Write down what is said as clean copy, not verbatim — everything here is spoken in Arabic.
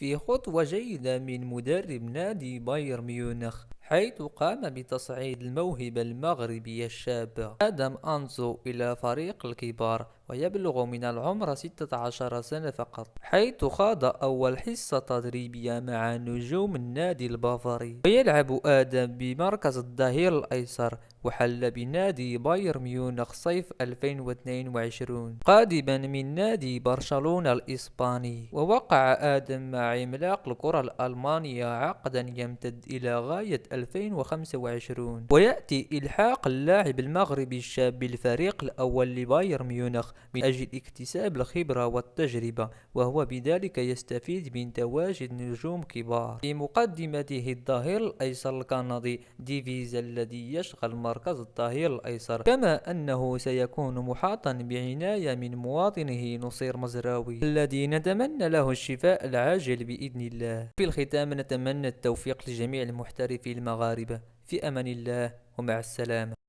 في خطوة جيدة من مدرب نادي بايرن ميونخ، حيث قام بتصعيد الموهبة المغربية الشابة آدم أنزو إلى فريق الكبار ويبلغ من العمر 16 سنة فقط، حيث خاض أول حصة تدريبية مع نجوم النادي البافاري. ويلعب آدم بمركز الظهير الأيسر، وحل بنادي بايرن ميونخ صيف 2022 قادما من نادي برشلونة الإسباني. ووقع آدم مع عملاق الكرة الألمانية عقدا يمتد إلى غاية 2025، ويأتي إلحاق اللاعب المغربي الشاب بالفريق الأول لبايرن ميونخ من أجل اكتساب الخبرة والتجربة، وهو بذلك يستفيد من تواجد نجوم كبار. في مقدمته الظهير الأيسر الكندي ديفيز الذي يشغل مركز الظهير الأيسر، كما أنه سيكون محاطا بعناية من مواطنه نصير مزراوي الذي نتمنى له الشفاء العاجل بإذن الله. في الختام نتمنى التوفيق لجميع المحترفين المغاربة. في أمان الله ومع السلامة.